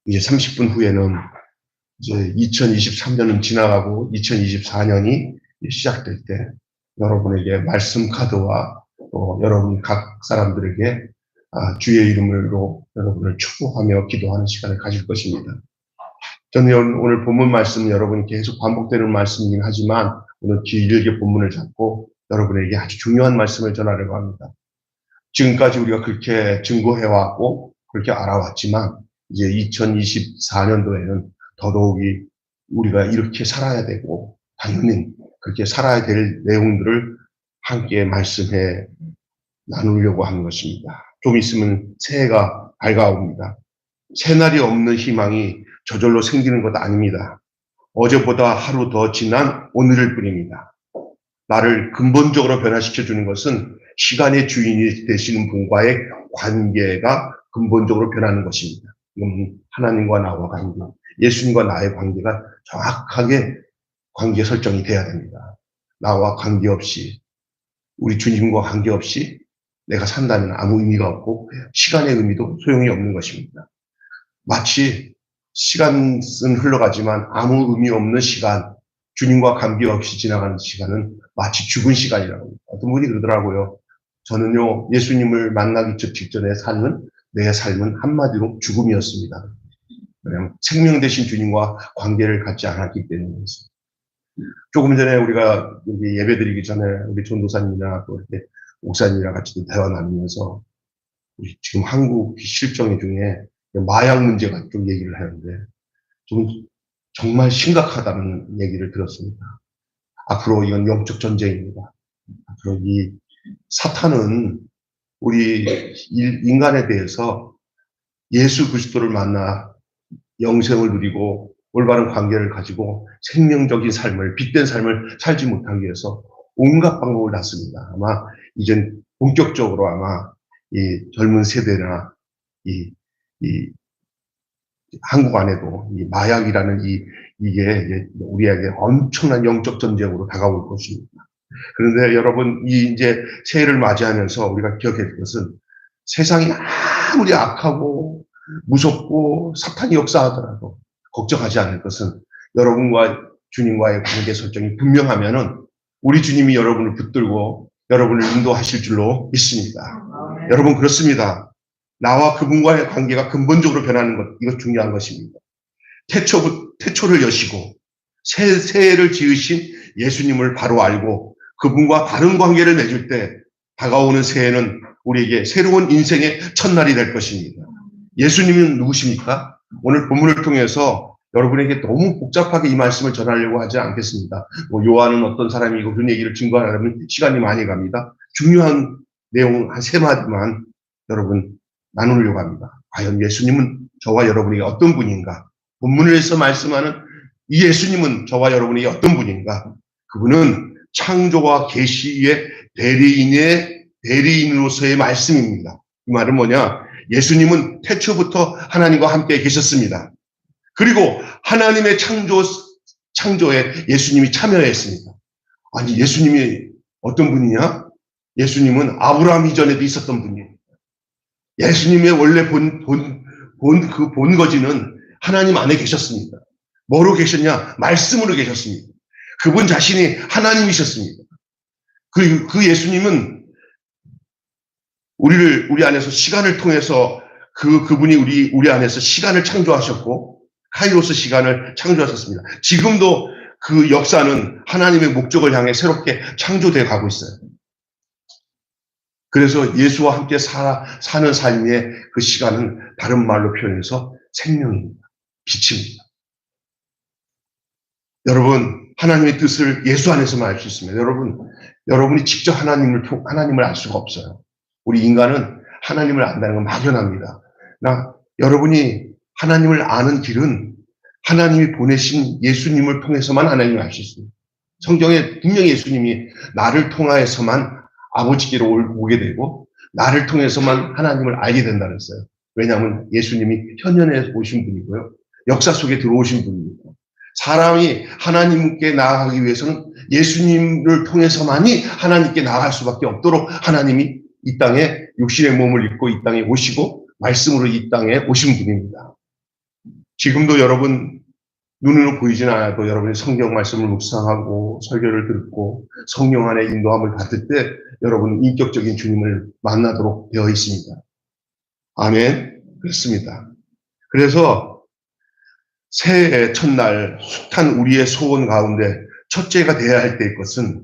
이제 30분 후에는 이제 2023년은 지나가고 2024년이 시작될 때 여러분에게 말씀 카드와 또 여러분 각 사람들에게 주의 이름으로 여러분을 축복하며 기도하는 시간을 가질 것입니다. 저는 오늘 본문 말씀 여러분이 계속 반복되는 말씀이긴 하지만 오늘 길게 본문을 잡고 여러분에게 아주 중요한 말씀을 전하려고 합니다. 지금까지 우리가 그렇게 증거해왔고 그렇게 알아왔지만 이제 2024년도에는 더더욱이 우리가 이렇게 살아야 되고 당연히 그렇게 살아야 될 내용들을 함께 말씀해 나누려고 하는 것입니다. 좀 있으면 새해가 밝아옵니다. 새날이 없는 희망이 저절로 생기는 것 아닙니다. 어제보다 하루 더 지난 오늘일 뿐입니다. 나를 근본적으로 변화시켜주는 것은 시간의 주인이 되시는 분과의 관계가 근본적으로 변하는 것입니다. 이건 하나님과 나와 관계, 예수님과 나의 관계가 정확하게 관계 설정이 돼야 됩니다. 나와 관계없이, 우리 주님과 관계없이 내가 산다면 아무 의미가 없고 시간의 의미도 소용이 없는 것입니다. 마치 시간은 흘러가지만 아무 의미 없는 시간, 주님과 관계없이 지나가는 시간은 마치 죽은 시간이라고 합니다. 어떤 분이 그러더라고요. 저는요, 예수님을 만나기 직전에 사는 내 삶은 한마디로 죽음이었습니다. 왜냐하면 생명 되신 주님과 관계를 갖지 않았기 때문이었습니다. 조금 전에 우리가 여기 예배 드리기 전에 우리 전도사님이나 또 이렇게 목사님이랑 같이 대화 나누면서 지금 한국 실정 중에 마약 문제가 좀 얘기를 하는데 좀 정말 심각하다는 얘기를 들었습니다. 앞으로 이건 영적 전쟁입니다. 앞으로 이 사탄은 우리 인간에 대해서 예수 그리스도를 만나 영생을 누리고 올바른 관계를 가지고 생명적인 삶을, 빛된 삶을 살지 못하기 위해서 온갖 방법을 다 씁니다. 아마 이젠 본격적으로 아마 이 젊은 세대나 이 한국 안에도 이 마약이라는 이게 우리에게 엄청난 영적 전쟁으로 다가올 것입니다. 그런데 여러분, 이제 새해를 맞이하면서 우리가 기억해야 될 것은 세상이 아무리 악하고 무섭고 사탄이 역사하더라도 걱정하지 않을 것은 여러분과 주님과의 관계 설정이 분명하면은 우리 주님이 여러분을 붙들고 여러분을 인도하실 줄로 믿습니다. 여러분, 그렇습니다. 나와 그분과의 관계가 근본적으로 변하는 것, 이거 중요한 것입니다. 태초를 여시고 새해를 지으신 예수님을 바로 알고 그분과 바른 관계를 맺을 때 다가오는 새해는 우리에게 새로운 인생의 첫날이 될 것입니다. 예수님은 누구십니까? 오늘 본문을 통해서 여러분에게 너무 복잡하게 이 말씀을 전하려고 하지 않겠습니다. 요한은 어떤 사람이고 그런 얘기를 증거하려면 시간이 많이 갑니다. 중요한 내용 한 3마디만 여러분 나누려고 합니다. 과연 예수님은 저와 여러분에게 어떤 분인가? 본문에서 말씀하는 이 예수님은 저와 여러분에게 어떤 분인가? 그분은 창조와 계시의 대리인으로서의 말씀입니다. 이 말은 뭐냐? 예수님은 태초부터 하나님과 함께 계셨습니다. 그리고 하나님의 창조에 예수님이 참여했습니다. 아니, 예수님이 어떤 분이냐? 예수님은 아브라함 이전에도 있었던 분이에요. 예수님의 원래 본거지는 하나님 안에 계셨습니다. 뭐로 계셨냐? 말씀으로 계셨습니다. 그분 자신이 하나님이셨습니다. 그 예수님은 우리 안에서 시간을 통해서 그분이 우리 안에서 시간을 창조하셨고, 카이로스 시간을 창조하셨습니다. 지금도 그 역사는 하나님의 목적을 향해 새롭게 창조되어 가고 있어요. 그래서 예수와 함께 사는 삶의 그 시간은 다른 말로 표현해서 생명입니다. 빛입니다. 여러분, 하나님의 뜻을 예수 안에서만 알 수 있습니다. 여러분이 직접 하나님을 알 수가 없어요. 우리 인간은 하나님을 안다는 건 막연합니다. 여러분이 하나님을 아는 길은 하나님이 보내신 예수님을 통해서만 하나님을 알 수 있습니다. 성경에 분명히 예수님이 나를 통하여서만 아버지께로 오게 되고 나를 통해서만 하나님을 알게 된다 그랬어요. 왜냐하면 예수님이 현현에 오신 분이고요. 역사 속에 들어오신 분입니다. 사람이 하나님께 나아가기 위해서는 예수님을 통해서만이 하나님께 나아갈 수밖에 없도록 하나님이 이 땅에 육신의 몸을 입고 이 땅에 오시고 말씀으로 이 땅에 오신 분입니다. 지금도 여러분 눈으로 보이진 않아도 여러분이 성경 말씀을 묵상하고 설교를 듣고 성령 안에 인도함을 받을 때 여러분 인격적인 주님을 만나도록 되어 있습니다. 아멘. 그렇습니다. 그래서 새해 첫날 숱한 우리의 소원 가운데 첫째가 되어야 할 때의 것은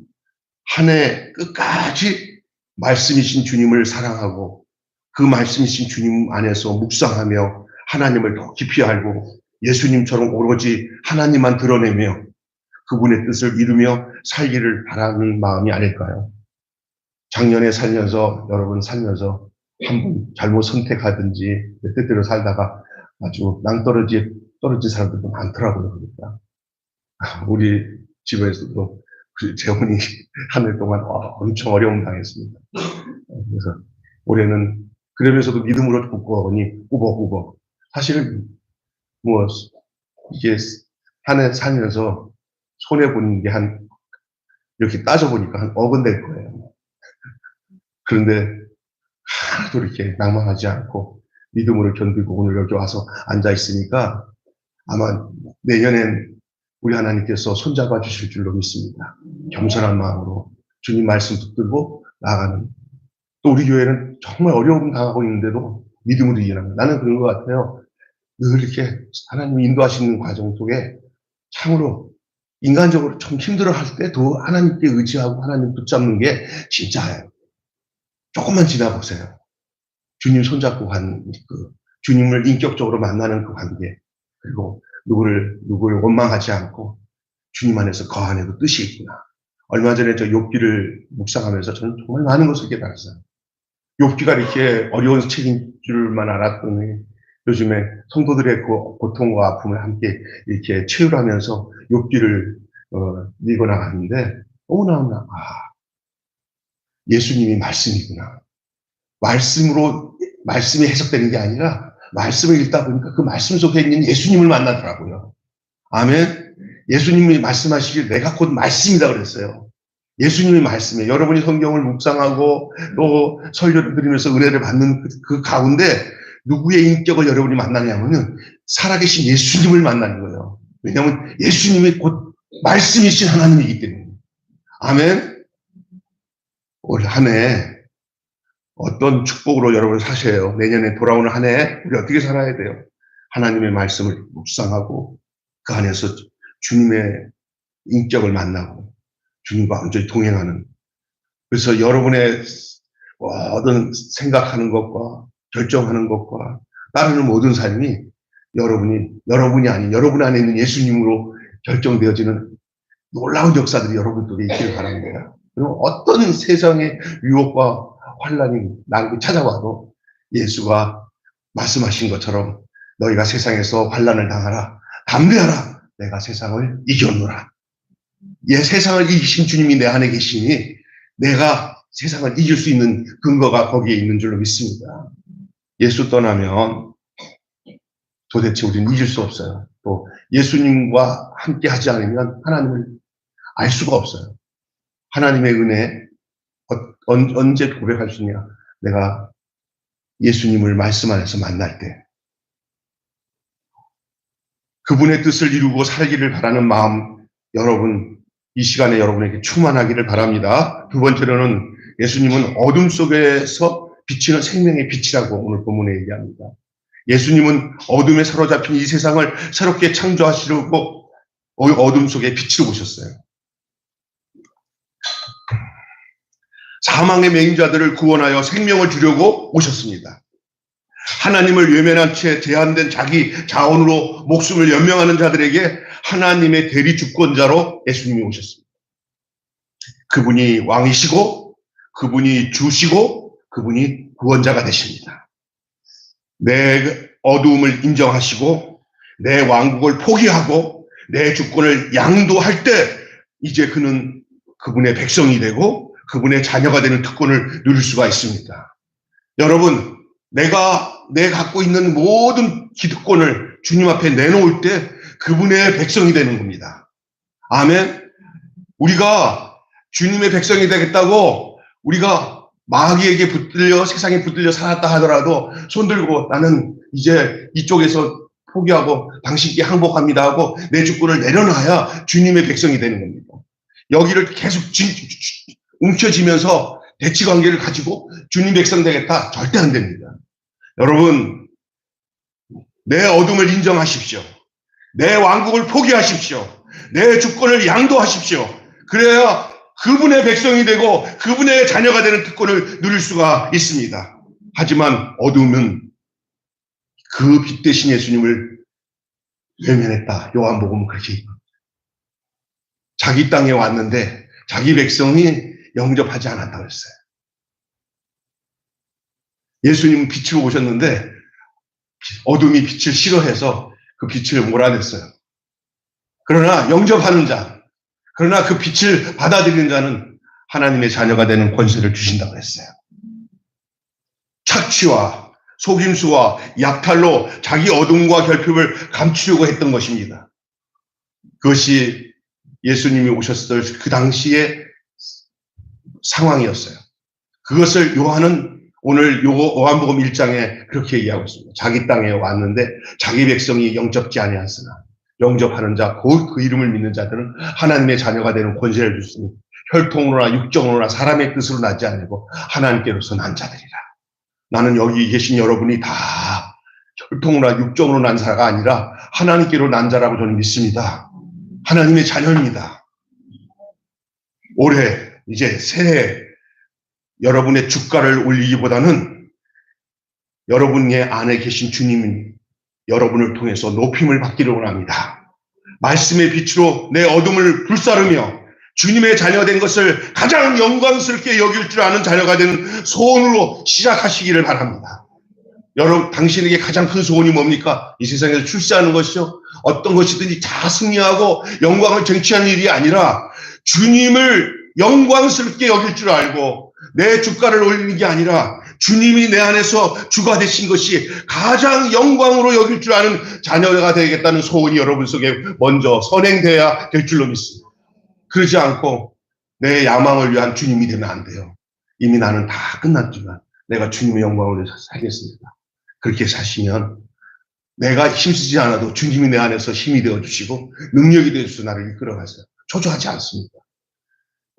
한 해 끝까지 말씀이신 주님을 사랑하고 그 말씀이신 주님 안에서 묵상하며 하나님을 더 깊이 알고 예수님처럼 오로지 하나님만 드러내며 그분의 뜻을 이루며 살기를 바라는 마음이 아닐까요? 작년에 살면서 여러분 살면서 한 번 잘못 선택하든지 내 뜻대로 살다가 아주 낭떠러지에 떨어진 사람들도 많더라고요. 그러니까 우리 집에서도 그 재혼이 한 해 동안 엄청 어려움 당했습니다. 그래서 올해는 그러면서도 믿음으로 굳건히 꾸벅꾸벅 사실은 뭐 이게 한 해 살면서 손해 보는 게 이렇게 따져보니까 한 억은 될 거예요. 그런데 하나도 이렇게 낭망하지 않고 믿음으로 견디고 오늘 여기 와서 앉아 있으니까 아마 내년엔 우리 하나님께서 손잡아 주실 줄로 믿습니다. 겸손한 마음으로 주님 말씀 붙들고 나아가는. 또 우리 교회는 정말 어려움 당하고 있는데도 믿음으로 이해합니다. 나는 그런 것 같아요. 늘 이렇게 하나님이 인도하시는 과정 속에 참으로 인간적으로 좀 힘들어할 때도 하나님께 의지하고 하나님 붙잡는 게 진짜예요. 조금만 지나보세요. 주님 손잡고 간 주님을 인격적으로 만나는 그 관계, 그리고 누구를 원망하지 않고 주님 안에서 거하는 그 뜻이 있구나. 얼마 전에 저 욥기를 묵상하면서 저는 정말 많은 것을 깨달았어요. 욥기가 이렇게 어려운 책인 줄만 알았더니 요즘에 성도들의 그 고통과 아픔을 함께 이렇게 체휼하면서 욥기를 읽어 나가는데 너무나 예수님이 말씀이구나. 말씀이 해석되는 게 아니라 말씀을 읽다 보니까 그 말씀 속에 있는 예수님을 만나더라고요. 아멘. 예수님이 말씀하시길 내가 곧 말씀이다 그랬어요. 예수님의 말씀에 여러분이 성경을 묵상하고 또 설교를 들으면서 은혜를 받는 그 가운데 누구의 인격을 여러분이 만나냐면은 살아계신 예수님을 만나는 거예요. 왜냐하면 예수님이 곧 말씀이신 하나님이기 때문에. 아멘. 올 한 해 어떤 축복으로 여러분 사셔요. 내년에 돌아오는 한 해 우리 어떻게 살아야 돼요? 하나님의 말씀을 묵상하고 그 안에서 주님의 인격을 만나고 주님과 완전히 동행하는. 그래서 여러분의 모든 생각하는 것과 결정하는 것과 따르는 모든 삶이 여러분이 아닌 여러분 안에 있는 예수님으로 결정되어지는 놀라운 역사들이 여러분 속에 있기를 바랍니다. 그리고 어떤 세상의 유혹과 환란이 나를 찾아와도 예수가 말씀하신 것처럼 너희가 세상에서 환란을 당하라. 담대하라. 내가 세상을 이겼노라. 세상을 이기신 주님이 내 안에 계시니 내가 세상을 이길 수 있는 근거가 거기에 있는 줄로 믿습니다. 예수 떠나면 도대체 우리는 이길 수 없어요. 또 예수님과 함께 하지 않으면 하나님을 알 수가 없어요. 하나님의 은혜 언제 고백할 수 있냐? 내가 예수님을 말씀 안에서 만날 때 그분의 뜻을 이루고 살기를 바라는 마음 여러분 이 시간에 여러분에게 충만하기를 바랍니다. 두 번째로는 예수님은 어둠 속에서 비치는 생명의 빛이라고 오늘 본문에 얘기합니다. 예수님은 어둠에 사로잡힌 이 세상을 새롭게 창조하시려고 어둠 속에 빛을 오셨어요. 사망의 맹자들을 구원하여 생명을 주려고 오셨습니다. 하나님을 외면한 채 제한된 자기 자원으로 목숨을 연명하는 자들에게 하나님의 대리 주권자로 예수님이 오셨습니다. 그분이 왕이시고 그분이 주시고 그분이 구원자가 되십니다. 내 어두움을 인정하시고 내 왕국을 포기하고 내 주권을 양도할 때 이제 그는 그분의 백성이 되고 그분의 자녀가 되는 특권을 누릴 수가 있습니다. 여러분, 내 갖고 있는 모든 기득권을 주님 앞에 내놓을 때 그분의 백성이 되는 겁니다. 아멘. 우리가 주님의 백성이 되겠다고 우리가 마귀에게 붙들려 세상에 붙들려 살았다 하더라도 손들고 나는 이제 이쪽에서 포기하고 당신께 항복합니다 하고 내 주권을 내려놔야 주님의 백성이 되는 겁니다. 여기를 계속 움켜쥐면서 대치관계를 가지고 주님 백성 되겠다? 절대 안 됩니다. 여러분, 내 어둠을 인정하십시오. 내 왕국을 포기하십시오. 내 주권을 양도하십시오. 그래야 그분의 백성이 되고 그분의 자녀가 되는 특권을 누릴 수가 있습니다. 하지만 어둠은 그 빛 대신 예수님을 외면했다. 요한복음은 그렇게 얘기합니다. 자기 땅에 왔는데 자기 백성이 영접하지 않았다고 했어요. 예수님은 빛으로 오셨는데 어둠이 빛을 싫어해서 그 빛을 몰아냈어요. 그러나 영접하는 자, 그러나 그 빛을 받아들이는 자는 하나님의 자녀가 되는 권세를 주신다고 했어요. 착취와 속임수와 약탈로 자기 어둠과 결핍을 감추려고 했던 것입니다. 그것이 예수님이 오셨을 그 당시의 상황이었어요. 그것을 요한은 오늘 요한복음 1장에 그렇게 얘기하고 있습니다. 자기 땅에 왔는데 자기 백성이 영접지 아니하였으나 영접하는 자, 곧 그 이름을 믿는 자들은 하나님의 자녀가 되는 권세를 주시니 혈통으로나 육정으로나 사람의 뜻으로 나지 아니고 하나님께로서 난 자들이라. 나는 여기 계신 여러분이 다 혈통으로나 육정으로 난 자가 아니라 하나님께로 난 자라고 저는 믿습니다. 하나님의 자녀입니다. 올해 이제 새해 여러분의 주가를 올리기보다는 여러분의 안에 계신 주님이 여러분을 통해서 높임을 받기를 원합니다. 말씀의 빛으로 내 어둠을 불사르며 주님의 자녀가 된 것을 가장 영광스럽게 여길 줄 아는 자녀가 되는 소원으로 시작하시기를 바랍니다. 여러분, 당신에게 가장 큰 소원이 뭡니까? 이 세상에서 출세하는 것이죠. 어떤 것이든지 다 승리하고 영광을 쟁취하는 일이 아니라 주님을 영광스럽게 여길 줄 알고 내 주가를 올리는 게 아니라 주님이 내 안에서 주가 되신 것이 가장 영광으로 여길 줄 아는 자녀가 되겠다는 소원이 여러분 속에 먼저 선행되어야 될 줄로 믿습니다. 그러지 않고 내 야망을 위한 주님이 되면 안 돼요. 이미 나는 다 끝났지만 내가 주님의 영광을 위해서 살겠습니다. 그렇게 사시면 내가 힘쓰지 않아도 주님이 내 안에서 힘이 되어주시고 능력이 되어주셔서 나를 이끌어가세요. 초조하지 않습니다.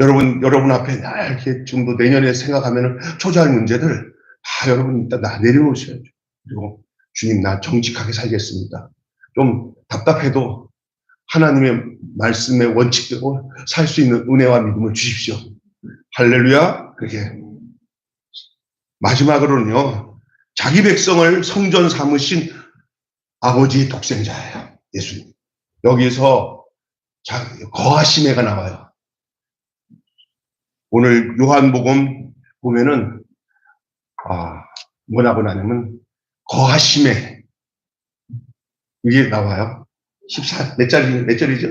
여러분 앞에 이렇게 좀더 내년에 생각하면 초조할 문제들 다 여러분 일단 다 내려놓으셔야죠. 그리고 주님, 나 정직하게 살겠습니다. 좀 답답해도 하나님의 말씀의 원칙대로 살 수 있는 은혜와 믿음을 주십시오. 할렐루야. 그렇게 마지막으로는요, 자기 백성을 성전 삼으신 아버지의 독생자예요. 예수님. 여기서 거하심에가 나와요. 오늘 요한복음 보면은 뭐라고 나냐면 거하심에 이게 나와요. 14 몇 절이죠?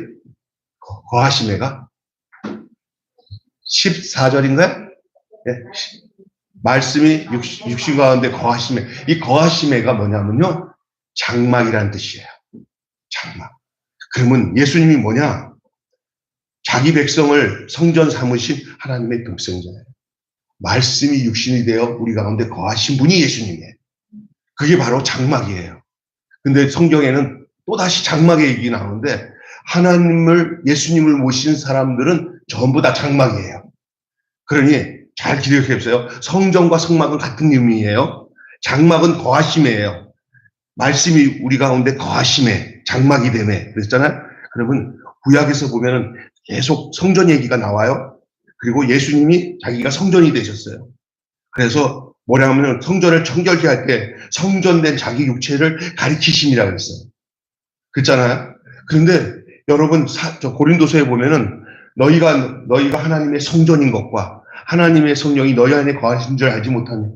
거하심에가 14절인가요? 네. 말씀이 육신 가운데 거하심에, 이 거하심에가 뭐냐면요, 장막이라는 뜻이에요. 장막. 그러면 예수님이 뭐냐? 자기 백성을 성전 삼으신 하나님의 독생자예요. 말씀이 육신이 되어 우리 가운데 거하신 분이 예수님이에요. 그게 바로 장막이에요. 근데 성경에는 또다시 장막의 얘기 나오는데 예수님을 모신 사람들은 전부 다 장막이에요. 그러니 잘 기억해 보세요. 성전과 성막은 같은 의미예요. 장막은 거하심이에요. 말씀이 우리 가운데 거하심에, 장막이 되네. 그랬잖아요. 그러면 구약에서 보면은 계속 성전 얘기가 나와요. 그리고 예수님이 자기가 성전이 되셨어요. 그래서 뭐라 하면 성전을 정결케 할 때 성전된 자기 육체를 가리키심이라고 했어요. 그랬잖아요. 그런데 여러분, 고린도서에 보면은 너희가 하나님의 성전인 것과 하나님의 성령이 너희 안에 거하신 줄 알지 못하냐.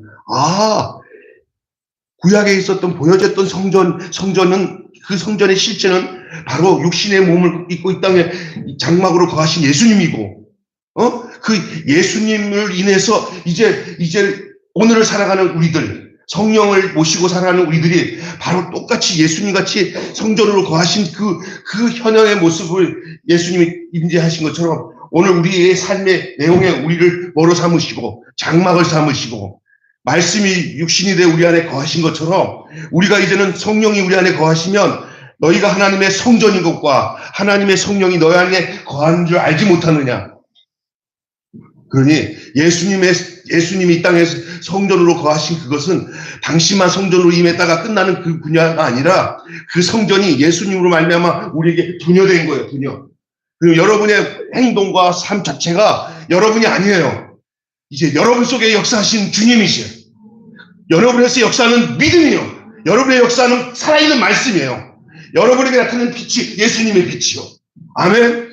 구약에 있었던 보여졌던 성전은 그 성전의 실체는 바로 육신의 몸을 입고 이 땅에 장막으로 거하신 예수님이고, 그 예수님을 인해서 이제 오늘을 살아가는 우리들, 성령을 모시고 살아가는 우리들이 바로 똑같이 예수님 같이 성전으로 거하신 그 현형의 모습을 예수님이 임재하신 것처럼 오늘 우리의 삶의 내용에 우리를 뭐로 삼으시고 장막을 삼으시고 말씀이 육신이 돼 우리 안에 거하신 것처럼 우리가 이제는 성령이 우리 안에 거하시면 너희가 하나님의 성전인 것과 하나님의 성령이 너희 안에 거하는 줄 알지 못하느냐. 그러니 예수님이 이 땅에 성전으로 거하신 그것은 당시만 성전으로 임했다가 끝나는 그 분야가 아니라 그 성전이 예수님으로 말미암아 우리에게 분여된 거예요. 분여. 그리고 여러분의 행동과 삶 자체가 여러분이 아니에요. 이제 여러분 속에 역사하신 주님이시에요. 여러분에서 역사하는 믿음이에요. 여러분의 역사는 살아있는 말씀이에요. 여러분에게 나타나는 빛이 예수님의 빛이요. 아멘.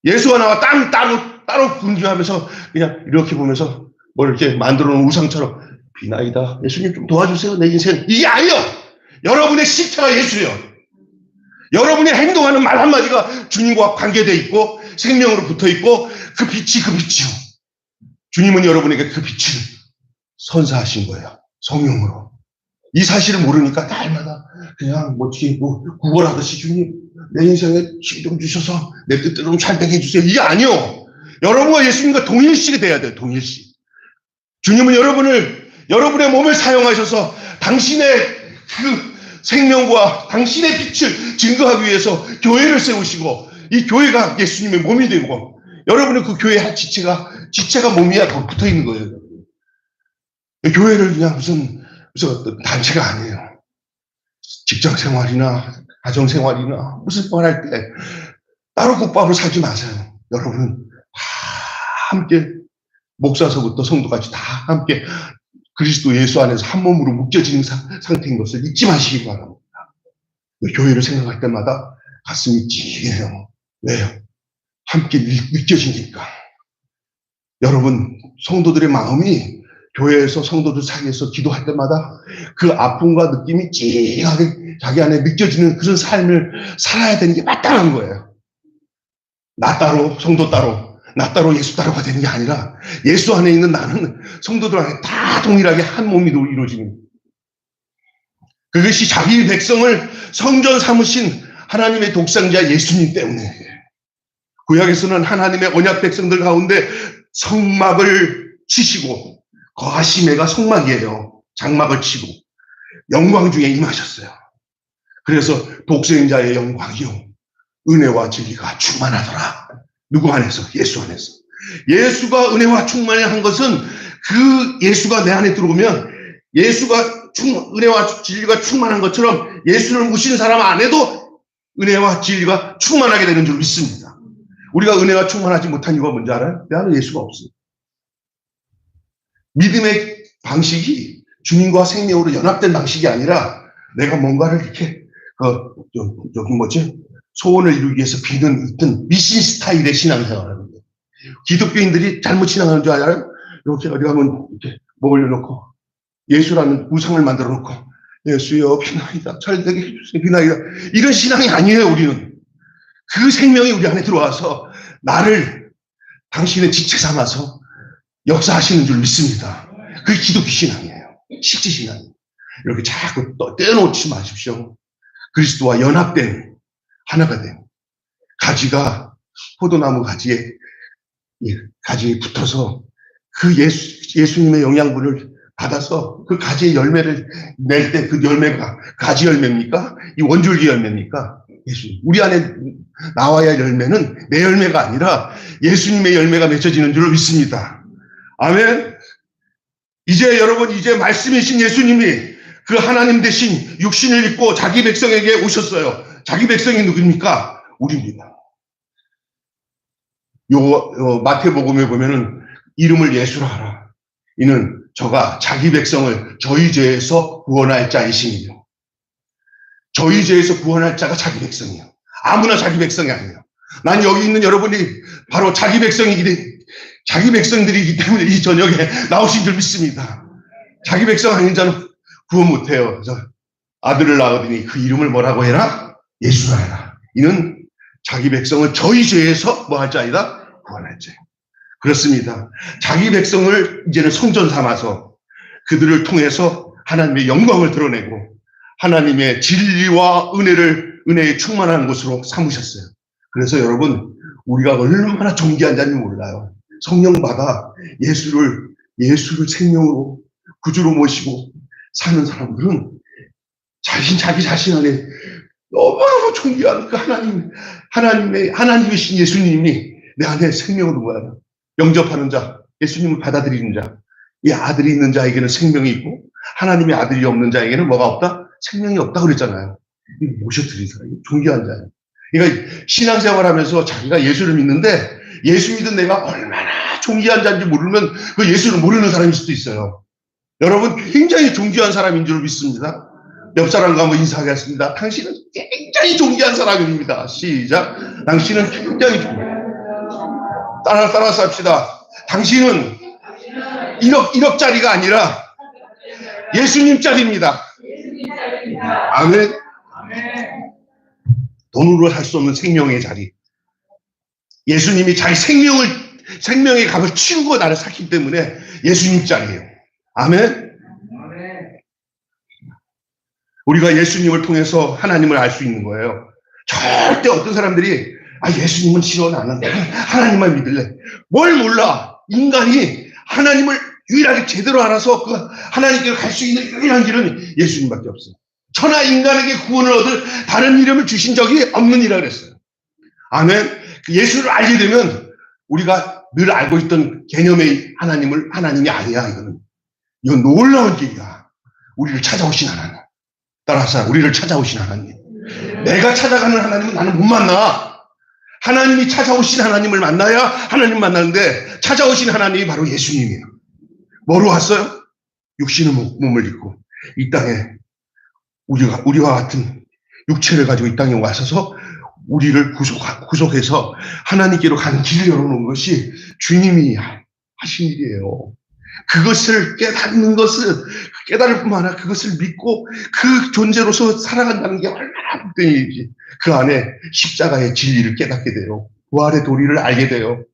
예수가 나와 따로 분주하면서 그냥 이렇게 보면서 뭐 이렇게 만들어 놓은 우상처럼 비나이다. 예수님 좀 도와주세요. 내 인생. 이게 아니요. 여러분의 실체가 예수예요. 여러분이 행동하는 말 한마디가 주님과 관계되어 있고 생명으로 붙어 있고 그 빛이요. 주님은 여러분에게 그 빛을 선사하신 거예요. 성령으로. 이 사실을 모르니까 날마다 그냥 구걸하듯이 주님 내 인생에 힘 좀 주셔서 내 뜻대로 좀 잘 되게 해주세요. 이게 아니요. 여러분과 예수님과 동일시가 돼야 돼요. 동일시. 주님은 여러분의 몸을 사용하셔서 당신의 그 생명과 당신의 빛을 증거하기 위해서 교회를 세우시고 이 교회가 예수님의 몸이 되고 여러분은 그 교회의 지체가 몸이야 붙어 있는 거예요. 교회를 그냥 무슨 어떤 단체가 아니에요. 직장 생활이나 가정 생활이나 무슨 생활할 때 따로 국밥을 사지 마세요. 여러분은 다 함께 목사서부터 성도까지 다 함께 그리스도 예수 안에서 한 몸으로 묶여지는 상태인 것을 잊지 마시기 바랍니다. 교회를 생각할 때마다 가슴이 찡해요. 왜요? 함께 느껴지니까. 여러분 성도들의 마음이 교회에서 성도들 사이에서 기도할 때마다 그 아픔과 느낌이 찡하게 자기 안에 느껴지는 그런 삶을 살아야 되는 게 마땅한 거예요. 나 따로 성도 따로 나 따로 예수 따로가 되는 게 아니라 예수 안에 있는 나는 성도들 안에 다 동일하게 한 몸이 이루어지는 그것이 자기 백성을 성전 삼으신 하나님의 독생자 예수님 때문에 구약에서는 하나님의 언약 백성들 가운데 성막을 치시고 거하심애가 성막이에요. 장막을 치고 영광 중에 임하셨어요. 그래서 독생자의 영광이요 은혜와 진리가 충만하더라. 누구 안에서? 예수 안에서. 예수가 은혜와 충만한 것은 그 예수가 내 안에 들어오면 예수가 은혜와 진리가 충만한 것처럼 예수를 모시는 사람 안에도 은혜와 진리가 충만하게 되는 줄 믿습니다. 우리가 은혜가 충만하지 못한 이유가 뭔지 알아요? 내 안에 예수가 없어요. 믿음의 방식이 주님과 생명으로 연합된 방식이 아니라 내가 뭔가를 이렇게 소원을 이루기 위해서 비는 어떤 미신 스타일의 신앙생활을 하는 거예요. 기독교인들이 잘못 신앙하는 줄 알아요? 이렇게 어디 가면 이렇게 목 올려놓고 예수라는 우상을 만들어 놓고 예수여 비나이다 잘 되게 해주세요 비나이다 이런 신앙이 아니에요. 우리는 그 생명이 우리 안에 들어와서 나를 당신의 지체 삼아서 역사하시는 줄 믿습니다. 그게 기독교 신앙이에요. 실제 신앙이에요. 이렇게 자꾸 떼어놓지 마십시오. 그리스도와 연합된 하나가 된 가지가 포도나무 가지에 붙어서 그 예수님의 영양분을 받아서 그 가지의 열매를 낼 때 그 열매가 가지 열매입니까? 이 원줄기 열매입니까? 예수님. 우리 안에 나와야 열매는 내 열매가 아니라 예수님의 열매가 맺혀지는 줄 믿습니다. 아멘. 여러분 이제 말씀이신 예수님이 그 하나님 대신 육신을 입고 자기 백성에게 오셨어요. 자기 백성이 누굽니까? 우리입니다. 마태복음에 보면은 이름을 예수라 하라. 이는 저가 자기 백성을 저희 죄에서 구원할 자이시니요. 저희 죄에서 구원할 자가 자기 백성이에요. 아무나 자기 백성이 아니에요. 난 여기 있는 여러분이 바로 자기 백성들이기 때문에 이 저녁에 나오신 줄 믿습니다. 자기 백성 아닌 자는 구원 못해요. 아들을 낳으더니 그 이름을 뭐라고 해라? 예수라 해라. 이는 자기 백성을 저희 죄에서 뭐 할 자이다? 구원할 자. 그렇습니다. 자기 백성을 이제는 성전 삼아서 그들을 통해서 하나님의 영광을 드러내고 하나님의 진리와 은혜에 충만한 곳으로 삼으셨어요. 그래서 여러분 우리가 얼마나 존귀한 자인지 몰라요. 성령 받아 예수를 예수를 생명으로 구주로 모시고 사는 사람들은 자기 자신 안에 너무너무 존귀한 그 하나님이신 예수님이 내 안에 생명으로 뭐야 영접하는 자, 예수님을 받아들이는 자, 이 아들이 있는 자에게는 생명이 있고 하나님의 아들이 없는 자에게는 뭐가 없다? 생명이 없다 그랬잖아요. 이거 모셔드린 사람이 존귀한 자예요. 그러니까 신앙생활하면서 자기가 예수를 믿는데 예수 믿은 내가 얼마나 존귀한 자인지 모르면 그 예수를 모르는 사람일 수도 있어요. 여러분 굉장히 존귀한 사람인 줄 믿습니다. 옆 사람과 한번 인사하겠습니다. 당신은 굉장히 존귀한 사람입니다. 시작. 당신은 굉장히 존귀해요. 따라서 합시다. 당신은 1억짜리가 아니라 예수님짜리입니다. 아멘. 돈으로 살 수 없는 생명의 자리. 예수님이 자기 생명의 값을 치르고 나를 샀기 때문에 예수님짜리예요. 아멘. 우리가 예수님을 통해서 하나님을 알 수 있는 거예요. 절대 어떤 사람들이 예수님은 싫어 나는 하나님만 믿을래. 뭘 몰라. 인간이 하나님을 유일하게 제대로 알아서 그 하나님께로 갈 수 있는 유일한 길은 예수님밖에 없어요. 천하 인간에게 구원을 얻을 다른 이름을 주신 적이 없는 이라 그랬어요. 아멘. 예수를 알게 되면 우리가 늘 알고 있던 개념의 하나님이 아니야. 이건 놀라운 길이야. 우리를 찾아오신 하나님. 따라서 우리를 찾아오신 하나님. 내가 찾아가는 하나님은 나는 못 만나. 하나님이 찾아오신 하나님을 만나야 하나님 만나는데 찾아오신 하나님이 바로 예수님이에요. 뭐로 왔어요? 육신의 몸을 입고 이 땅에 우리와 같은 육체를 가지고 이 땅에 와서서 우리를 구속해서 하나님께로 가는 길을 열어놓은 것이 주님이 하신 일이에요. 그것을 깨닫는 것은 깨달을 뿐만 아니라 그것을 믿고 그 존재로서 살아간다는 게 얼마나 복된 일이지. 그 안에 십자가의 진리를 깨닫게 돼요. 부활의 도리를 알게 돼요.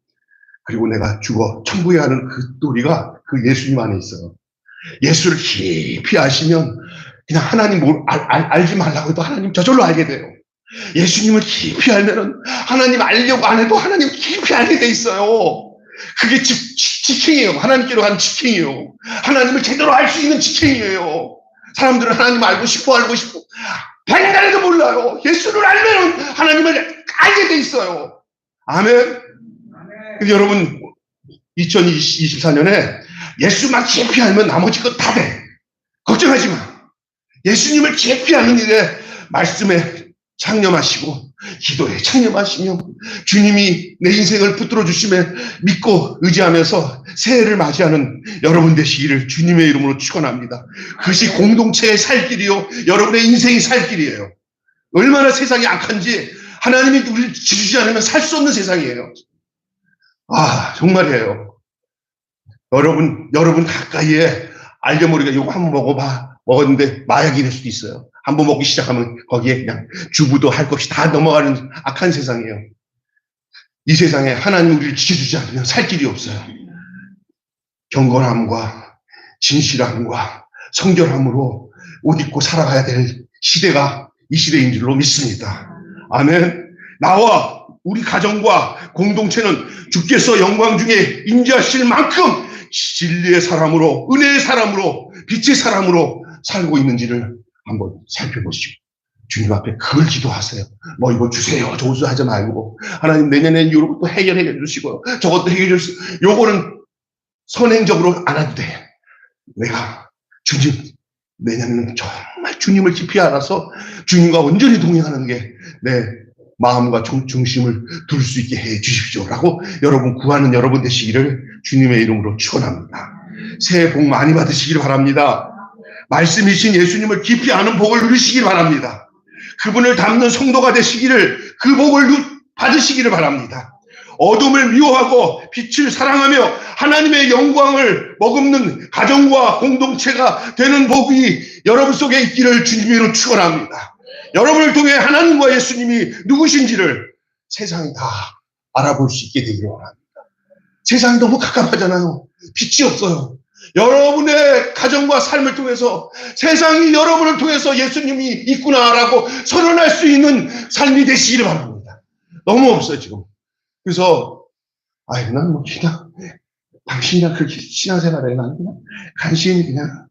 그리고 내가 죽어 천국에 가는 그 도리가 그 예수님 안에 있어요. 예수를 깊이 아시면 그냥 하나님 알지 말라고 해도 하나님 저절로 알게 돼요. 예수님을 깊이 알면은 하나님 알려고 안 해도 하나님 깊이 알게 돼 있어요. 그게 직행이에요. 하나님께로 가는 직행이에요. 하나님을 제대로 알 수 있는 직행이에요. 사람들은 하나님 알고 싶어 백날에도 몰라요. 예수를 알면 하나님을 알게 돼 있어요. 아멘. 여러분 2024년에 예수만 깊이 알면 나머지 것 다 돼. 걱정하지 마. 예수님을 깊이 아는 일에 말씀에 창념하시고 기도에 창념하시며 주님이 내 인생을 붙들어 주시며 믿고 의지하면서 새해를 맞이하는 여러분 되시기를 주님의 이름으로 축원합니다. 그것이 공동체의 살 길이요 여러분의 인생이 살 길이에요. 얼마나 세상이 악한지 하나님이 우리를 지주지 않으면 살 수 없는 세상이에요. 정말이에요. 여러분 가까이에 알게 모르게 이거 한번 먹었는데 마약이 될 수도 있어요. 한번 먹기 시작하면 거기에 그냥 주부도 할 것이 다 넘어가는 악한 세상이에요. 이 세상에 하나님 우리를 지켜주지 않으면 살 길이 없어요. 경건함과 진실함과 성결함으로 옷 입고 살아가야 될 시대가 이 시대인 줄로 믿습니다. 아멘. 나와 우리 가정과 공동체는 주께서 영광 중에 임재하실 만큼 진리의 사람으로 은혜의 사람으로 빛의 사람으로 살고 있는지를 한번 살펴보시고 주님 앞에 그걸 기도하세요. 뭐 이거 주세요. 저거 하지 말고 하나님 내년엔 이런 것도 해결해 주시고 저것도 해결해 주시고 요거는 선행적으로 안 해도 돼. 내가 주님 내년에는 정말 주님을 깊이 알아서 주님과 온전히 동행하는 게 내 마음과 중심을 둘 수 있게 해 주십시오라고 여러분 구하는 여러분 되시기를 주님의 이름으로 축원합니다. 새해 복 많이 받으시기를 바랍니다. 말씀이신 예수님을 깊이 아는 복을 누리시길 바랍니다. 그분을 닮는 성도가 되시기를 그 복을 받으시기를 바랍니다. 어둠을 미워하고 빛을 사랑하며 하나님의 영광을 머금는 가정과 공동체가 되는 복이 여러분 속에 있기를 주님으로 축원합니다. 여러분을 통해 하나님과 예수님이 누구신지를 세상이 다 알아볼 수 있게 되기를 원합니다. 세상이 너무 깜깜하잖아요. 빛이 없어요. 여러분의 가정과 삶을 통해서 세상이 여러분을 통해서 예수님이 있구나라고 선언할 수 있는 삶이 되시기를 바랍니다. 너무 없어요 지금. 그래서 난 뭐 그냥 당신이랑 그렇게 신앙생활을 해. 나는 그냥 간신히 그냥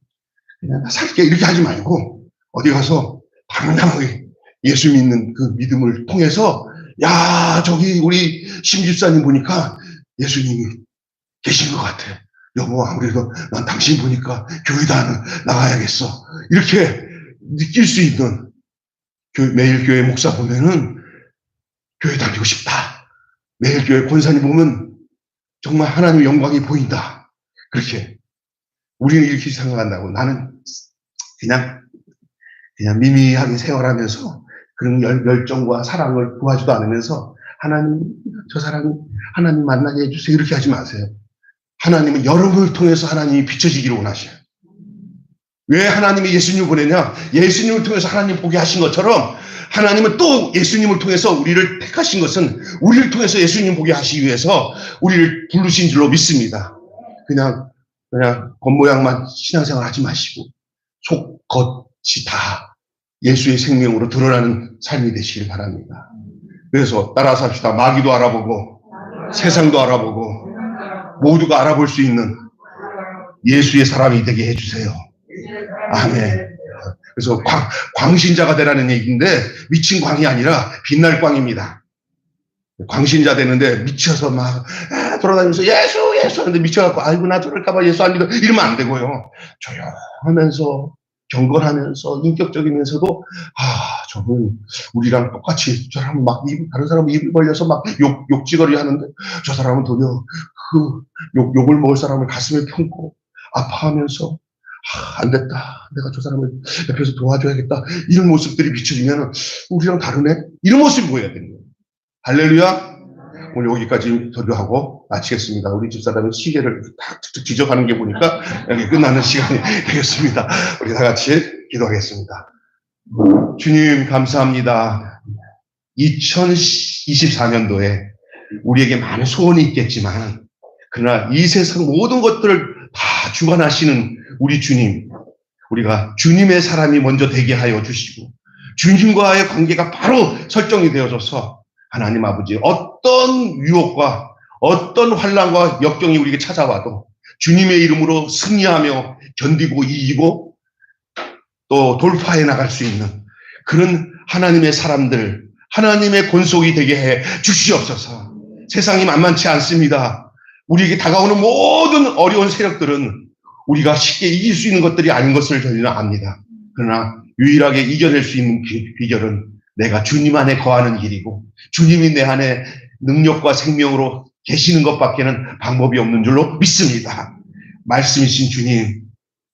살게. 이렇게 하지 말고, 어디 가서 당당하게 예수 믿는 그 믿음을 통해서, 야, 저기 우리 심집사님 보니까 예수님이 계신 것 같아. 여보, 아무래도 난 당신 보니까 교회도 나가야겠어. 이렇게 느낄 수 있는, 매일 교회 목사 보면은 교회 다니고 싶다. 매일 교회 권사님 보면 정말 하나님의 영광이 보인다. 그렇게 우리는 이렇게 생각한다고. 나는 그냥 미미하게 생활하면서 그런 열정과 사랑을 구하지도 않으면서 하나님, 저 사람이 하나님 만나게 해주세요. 이렇게 하지 마세요. 하나님은 여러분을 통해서 하나님이 비춰지기를 원하셔요. 왜 하나님이 예수님을 보내냐? 예수님을 통해서 하나님 보게 하신 것처럼 하나님은 또 예수님을 통해서 우리를 택하신 것은 우리를 통해서 예수님 보게 하시기 위해서 우리를 부르신 줄로 믿습니다. 그냥 겉모양만 신앙생활 하지 마시고 속, 겉이 다 예수의 생명으로 드러나는 삶이 되시길 바랍니다. 그래서 따라서 합시다. 마귀도 알아보고 세상도 알아보고 모두가 알아볼 수 있는 예수의 사람이 되게 해주세요. 아멘. 그래서 광신자가 되라는 얘기인데 미친 광이 아니라 빛날 광입니다. 광신자 되는데 미쳐서 막 돌아다니면서 예수 하는데 미쳐갖고 아이고 나 저럴까봐 예수 안 믿어 이러면 안 되고요. 조용하면서 경건하면서 인격적이면서도 저분 우리랑 똑같이 저 사람은 막 다른 사람은 입을 벌려서 막 욕지거리 하는데 저 사람은 도리어 그 욕을 먹을 사람을 가슴에 품고 아파하면서 안 됐다. 내가 저 사람을 옆에서 도와줘야겠다. 이런 모습들이 비춰지면 우리랑 다르네? 이런 모습이 보여야 되는 거예요. 할렐루야. 오늘 여기까지 기도하고 마치겠습니다. 우리 집사람이 시계를 딱 지적하는 게 보니까 여기 끝나는 시간이 되겠습니다. 우리 다 같이 기도하겠습니다. 주님 감사합니다. 2024년도에 우리에게 많은 소원이 있겠지만 그러나 이 세상 모든 것들을 다 주관하시는 우리 주님, 우리가 주님의 사람이 먼저 되게 하여 주시고 주님과의 관계가 바로 설정이 되어져서 하나님 아버지 어떤 유혹과 어떤 환난과 역경이 우리에게 찾아와도 주님의 이름으로 승리하며 견디고 이기고 또 돌파해 나갈 수 있는 그런 하나님의 사람들, 하나님의 권속이 되게 해 주시옵소서. 세상이 만만치 않습니다. 우리에게 다가오는 모든 어려운 세력들은 우리가 쉽게 이길 수 있는 것들이 아닌 것을 저희는 압니다. 그러나 유일하게 이겨낼 수 있는 비결은 내가 주님 안에 거하는 길이고 주님이 내 안에 능력과 생명으로 계시는 것밖에는 방법이 없는 줄로 믿습니다. 말씀이신 주님,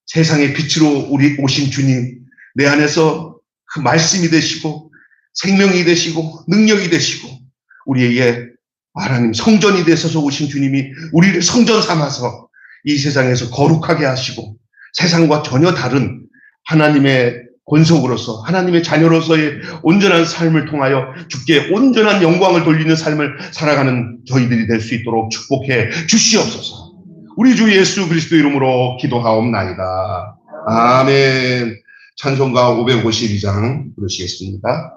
세상의 빛으로 우리 오신 주님, 내 안에서 그 말씀이 되시고 생명이 되시고 능력이 되시고 우리에게 하나님 성전이 되셔서 오신 주님이 우리를 성전 삼아서 이 세상에서 거룩하게 하시고 세상과 전혀 다른 하나님의 권속으로서 하나님의 자녀로서의 온전한 삶을 통하여 주께 온전한 영광을 돌리는 삶을 살아가는 저희들이 될 수 있도록 축복해 주시옵소서. 우리 주 예수 그리스도 이름으로 기도하옵나이다. 아멘. 찬송가 552장 부르시겠습니다.